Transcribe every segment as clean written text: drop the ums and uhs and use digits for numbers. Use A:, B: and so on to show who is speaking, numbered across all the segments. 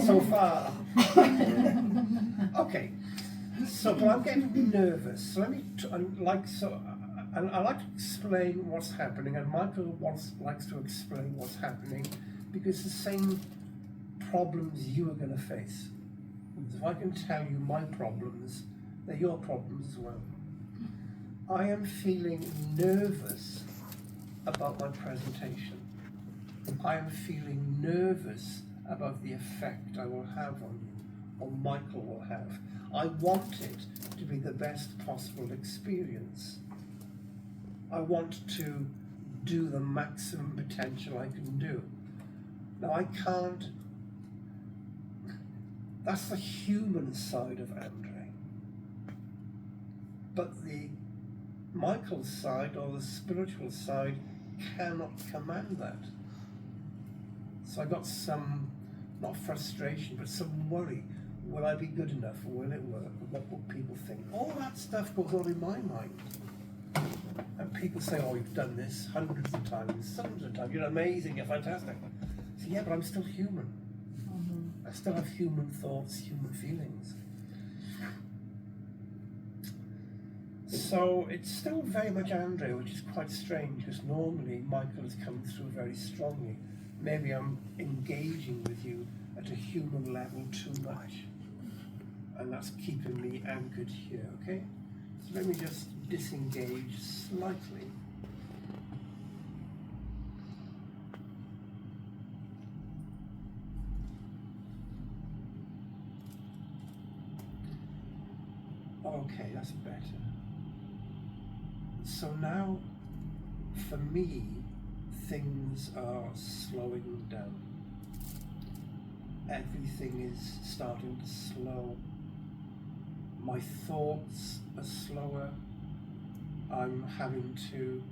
A: so far. Okay, so but I'm getting nervous. So let me. I'd like to explain what's happening, and Michael likes to explain what's happening, because the same problems you are going to face. So if I can tell you my problems, they're your problems as well. I am feeling nervous about my presentation. I am feeling nervous about the effect I will have on you, or Michael will have. I want it to be the best possible experience. I want to do the maximum potential I can do. Now I can't. That's the human side of Andrej. But the Michael's side, or the spiritual side, cannot command that. So I got some, not frustration, but some worry. Will I be good enough? Will it work? What will people think? All that stuff goes on in my mind. And people say, oh, you've done this hundreds of times, hundreds of times. You're amazing, you're fantastic. So yeah, but I'm still human. I still have human thoughts, human feelings. So it's still very much Andrej, which is quite strange, because normally Michael is coming through very strongly. Maybe I'm engaging with you at a human level too much, and that's keeping me anchored here, okay? So let me just disengage slightly. Okay, that's better. So now, for me, things are slowing down. Everything is starting to slow. My thoughts are slower. I'm having to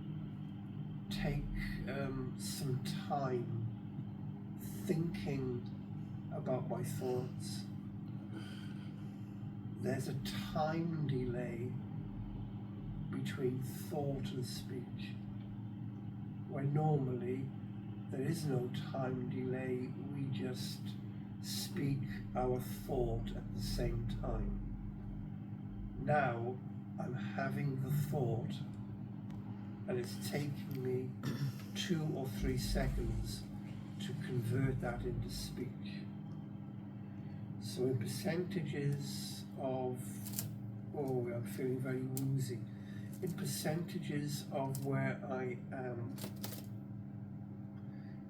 A: take some time thinking about my thoughts. There's a time delay between thought and speech, where normally there is no time delay, we just speak our thought at the same time. Now I'm having the thought, and it's taking me 2 or 3 seconds to convert that into speech. So in percentages of, oh, I'm feeling very woozy. In percentages of where I am,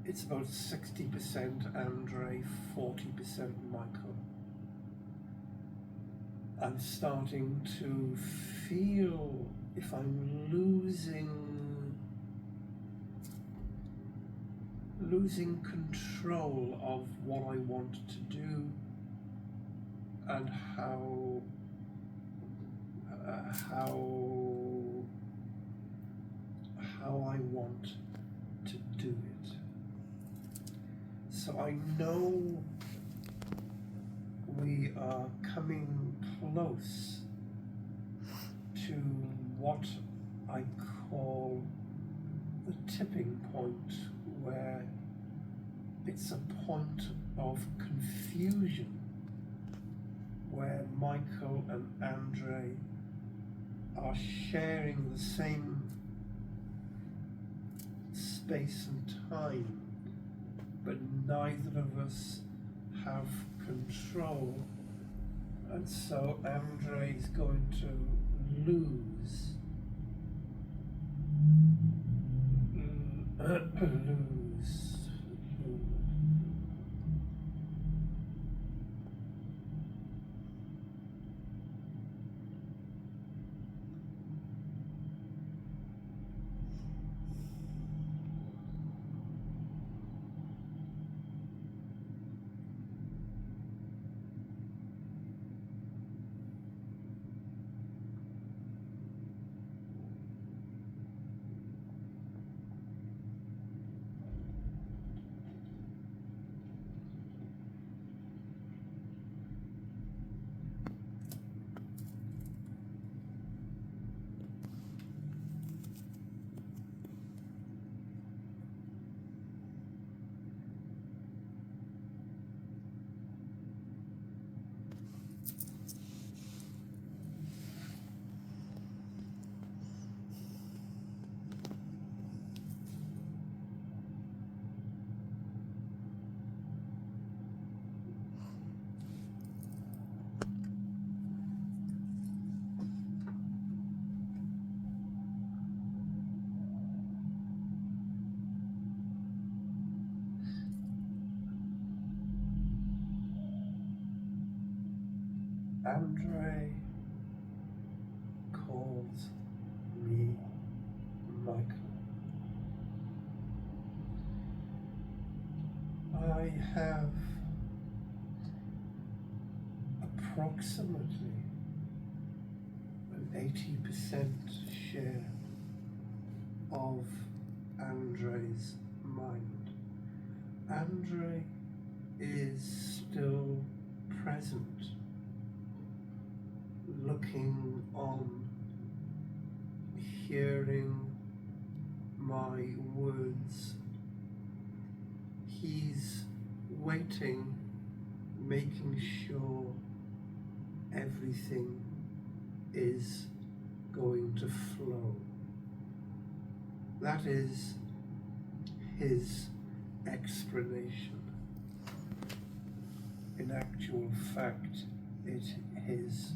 A: it's about 60% Andrej, 40% Michael. I'm starting to feel if I'm losing control of what I want to do and how I want to do it. So I know we are coming close to what I call the tipping point, where it's a point of confusion, where Michael and Andrej are sharing the same space and time, but neither of us have control, and so Andrej is going to lose. Andrej calls me Michael. I have approximately an 80% share of Andrej's mind. Andrej is still present, looking on, hearing my words. He's waiting, making sure everything is going to flow. That is his explanation. In actual fact, it is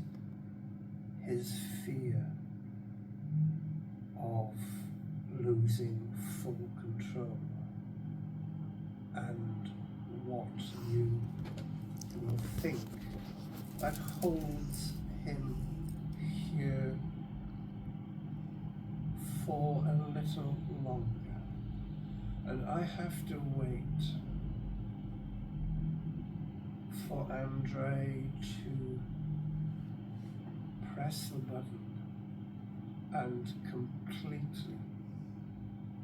A: his fear of losing full control and what you will think that holds him here for a little longer. And I have to wait for Andrej to press the button and completely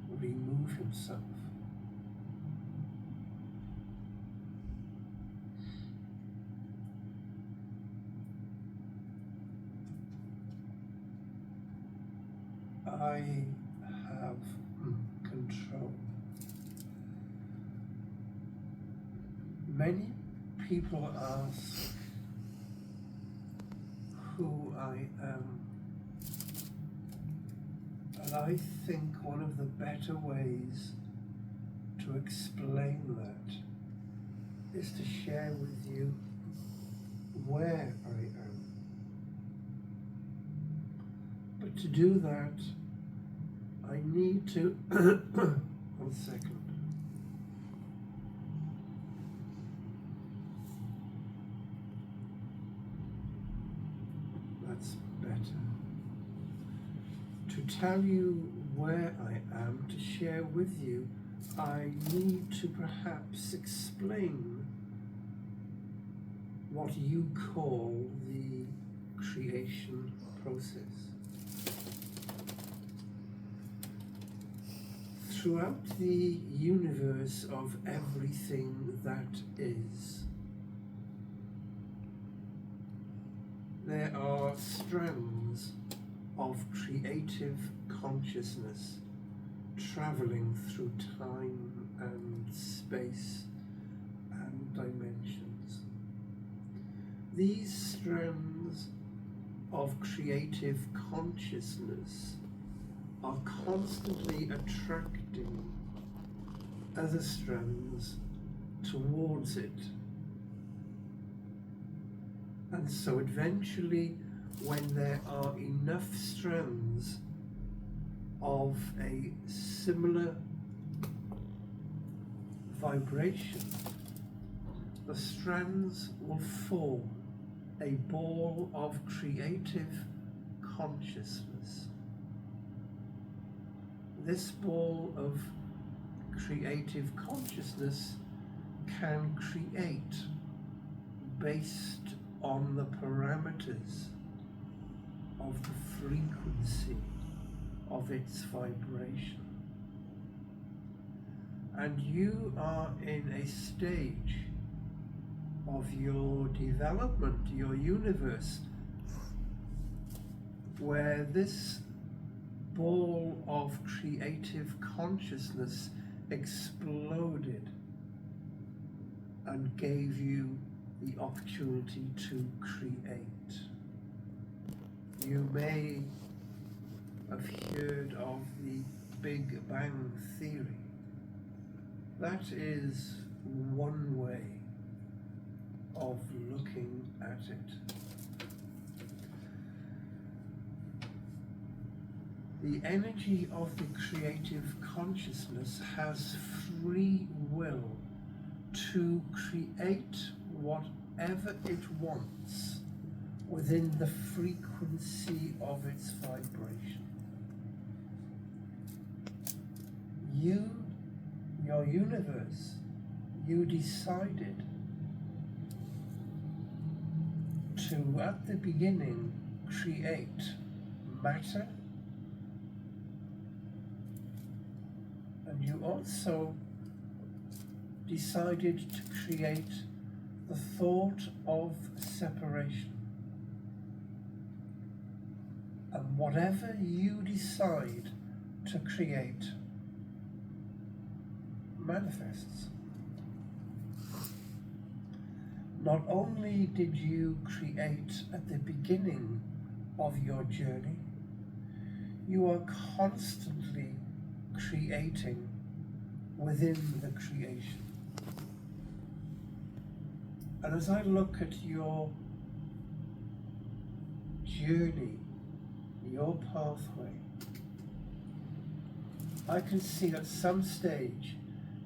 A: remove himself. I have control. Many people ask who I am, and I think one of the better ways to explain that is to share with you where I am. But to do that, I need to, one second. That's better. To tell you where I am, to share with you, I need to perhaps explain what you call the creation process. Throughout the universe of everything that is, there are strands of creative consciousness traveling through time and space and dimensions. These strands of creative consciousness are constantly attracting other strands towards it. And so eventually, when there are enough strands of a similar vibration, the strands will form a ball of creative consciousness. This ball of creative consciousness can create based on the parameters of the frequency of its vibration. And you are in a stage of your development, your universe, where this ball of creative consciousness exploded and gave you the opportunity to create. You may have heard of the Big Bang Theory. That is one way of looking at it. The energy of the creative consciousness has free will to create whatever it wants within the frequency of its vibration. You, your universe, you decided to, at the beginning, create matter, and you also decided to create the thought of separation. And whatever you decide to create manifests. Not only did you create at the beginning of your journey, you are constantly creating within the creation. And as I look at your journey, your pathway, I can see at some stage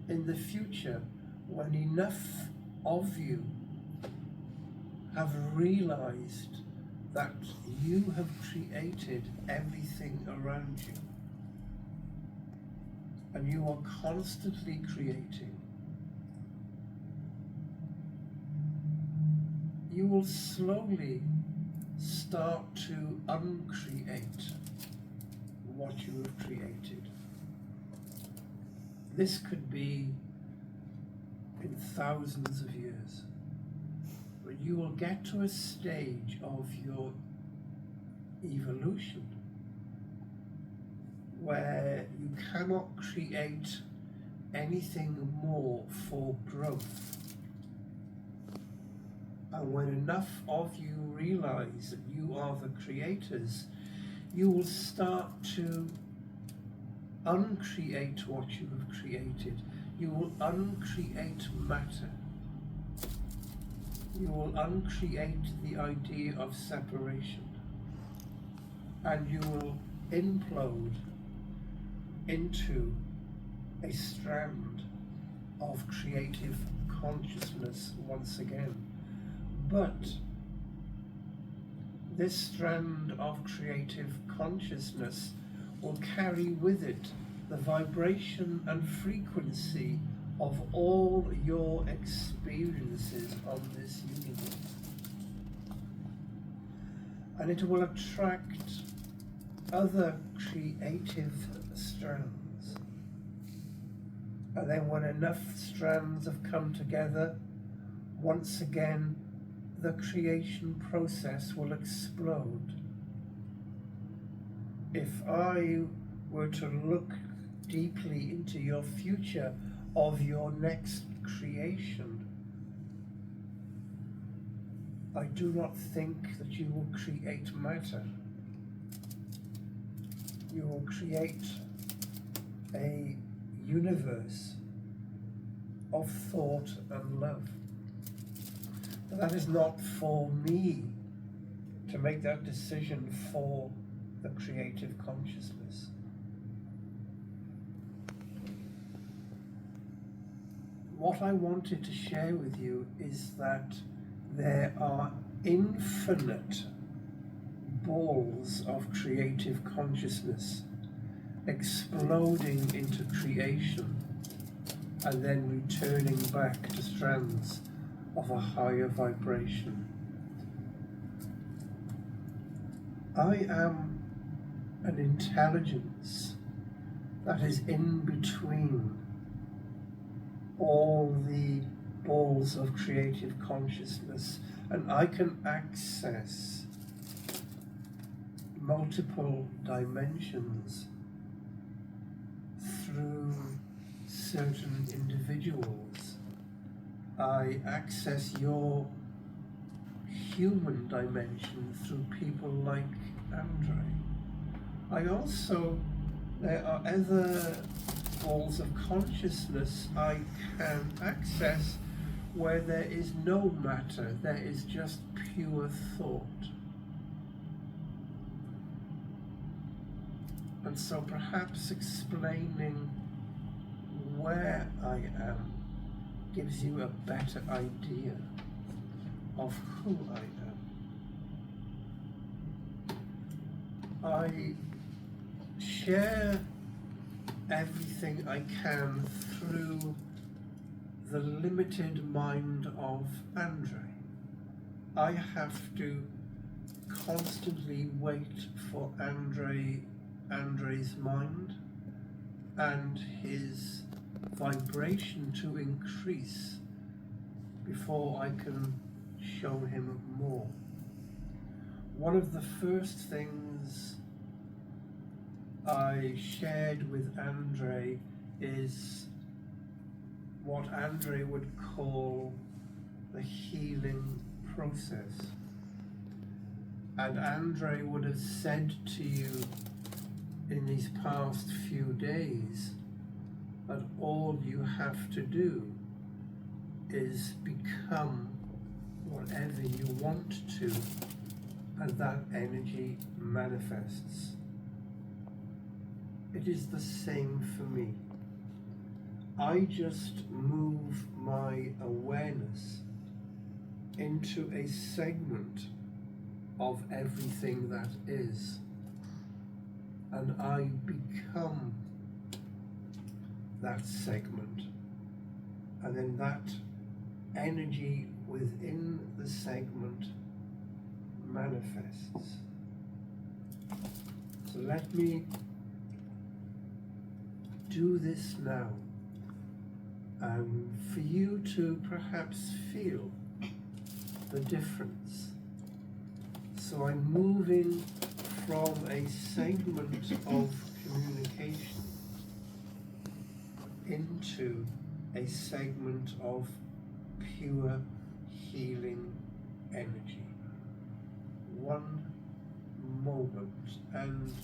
A: in the future when enough of you have realized that you have created everything around you, and you are constantly creating, you will slowly start to uncreate what you have created. This could be in thousands of years, but you will get to a stage of your evolution where you cannot create anything more for growth. And when enough of you realize that you are the creators, you will start to uncreate what you have created. You will uncreate matter. You will uncreate the idea of separation. And you will implode into a strand of creative consciousness once again. But this strand of creative consciousness will carry with it the vibration and frequency of all your experiences on this universe. And it will attract other creative strands. And then when enough strands have come together, once again, the creation process will explode. If I were to look deeply into your future of your next creation, I do not think that you will create matter. You will create a universe of thought and love. But that is not for me to make that decision for the creative consciousness. What I wanted to share with you is that there are infinite balls of creative consciousness exploding into creation and then returning back to strands of a higher vibration. I am an intelligence that is in between all the balls of creative consciousness, and I can access multiple dimensions through certain individuals. I access your human dimension through people like Andrej. There are other balls of consciousness I can access where there is no matter, there is just pure thought. And so perhaps explaining where I am gives you a better idea of who I am. I share everything I can through the limited mind of Andrej. I have to constantly wait for Andrej's mind and his vibration to increase before I can show him more. One of the first things I shared with Andrej is what Andrej would call the healing process. And Andrej would have said to you in these past few days that all you have to do is become whatever you want to, and that energy manifests. It is the same for me. I just move my awareness into a segment of everything that is, and I become that segment, and then that energy within the segment manifests. So let me do this now, and for you to perhaps feel the difference. So I'm moving from a segment of communication into a segment of pure healing energy. One moment, and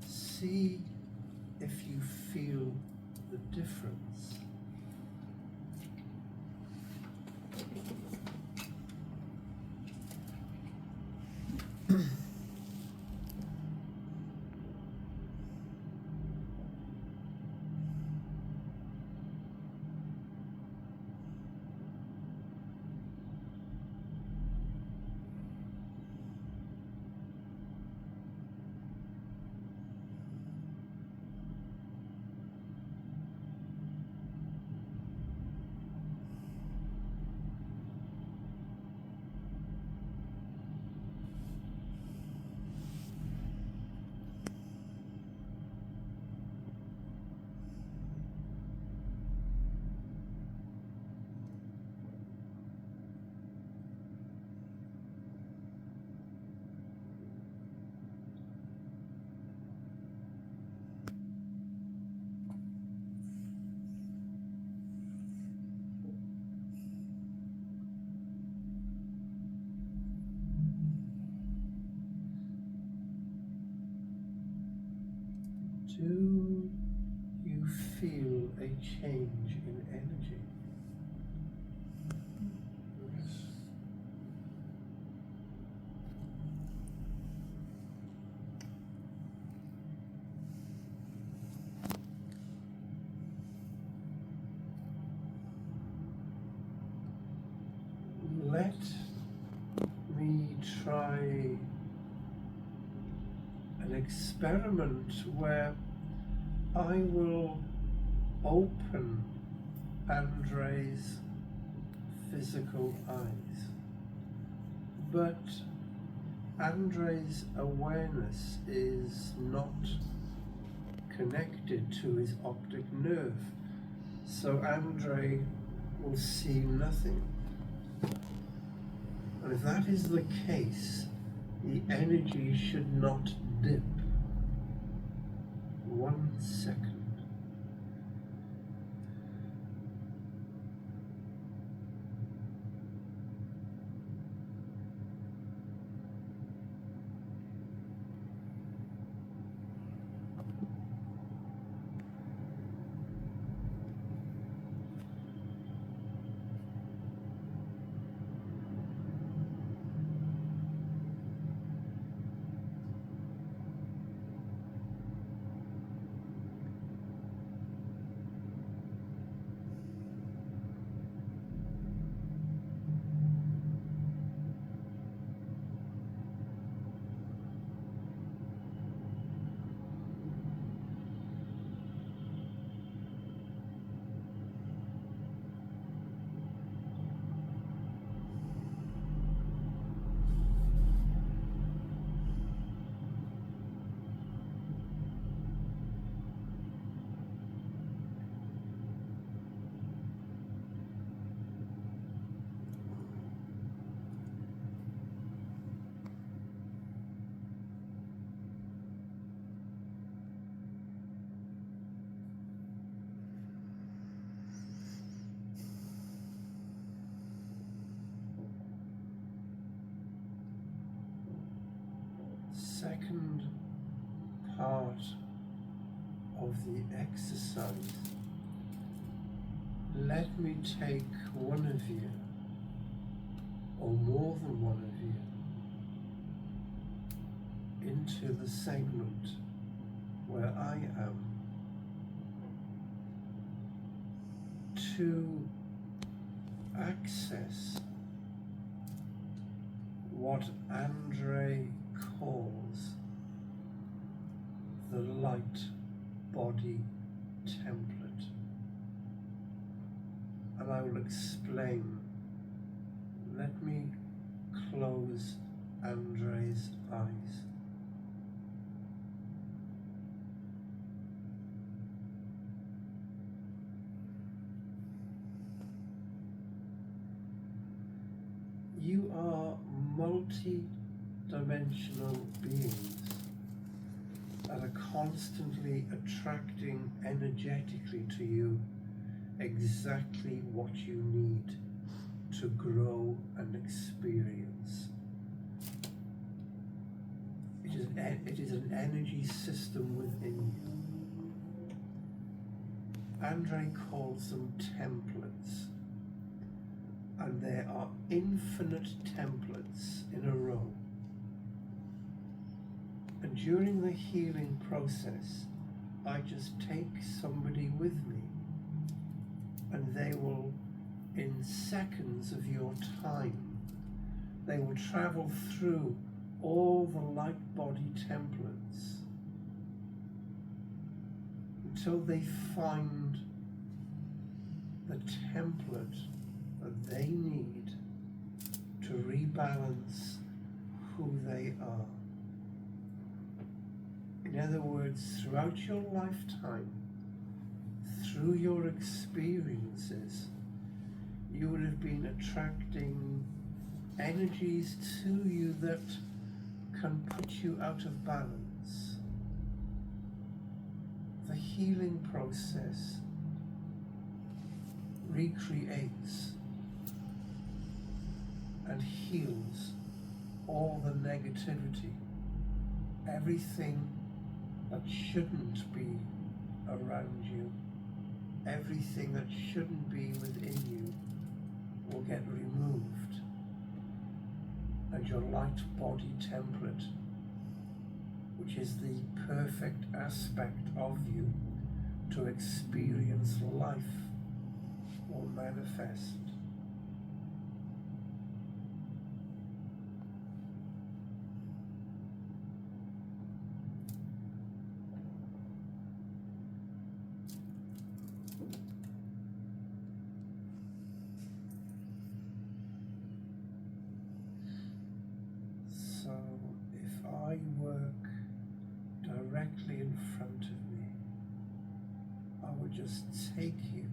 A: see if you feel the difference. Do you feel a change in energy? Yes. Let me try an experiment where I will open Andrej's physical eyes, but Andrej's awareness is not connected to his optic nerve, so Andrej will see nothing. And if that is the case, the energy should not dip. 1 second. second part of the exercise, let me take one of you, or more than one of you, into the segment where I am, to access what Andrej calls the light body template. And I will explain. Let me close Andrej's eyes. You are multi-dimensional beings that are constantly attracting energetically to you exactly what you need to grow and experience. It is an energy system within you. Andrej calls them templates. And there are infinite templates in a row. And during the healing process, I just take somebody with me, and they will, in seconds of your time, they will travel through all the light body templates until they find the template that they need to rebalance who they are. In other words, throughout your lifetime, through your experiences, you would have been attracting energies to you that can put you out of balance. The healing process recreates and heals all the negativity, everything that shouldn't be around you, everything that shouldn't be within you will get removed, and your light body template, which is the perfect aspect of you to experience life, will manifest. So if I work directly in front of me, I would just take you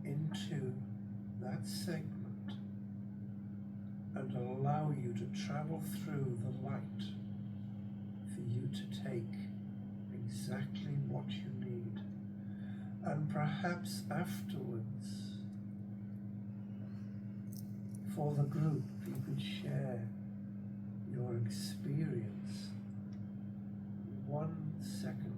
A: into that segment and allow you to travel through the light for you to take exactly what you need. And perhaps afterwards, for the group, you could share your experience. 1 second.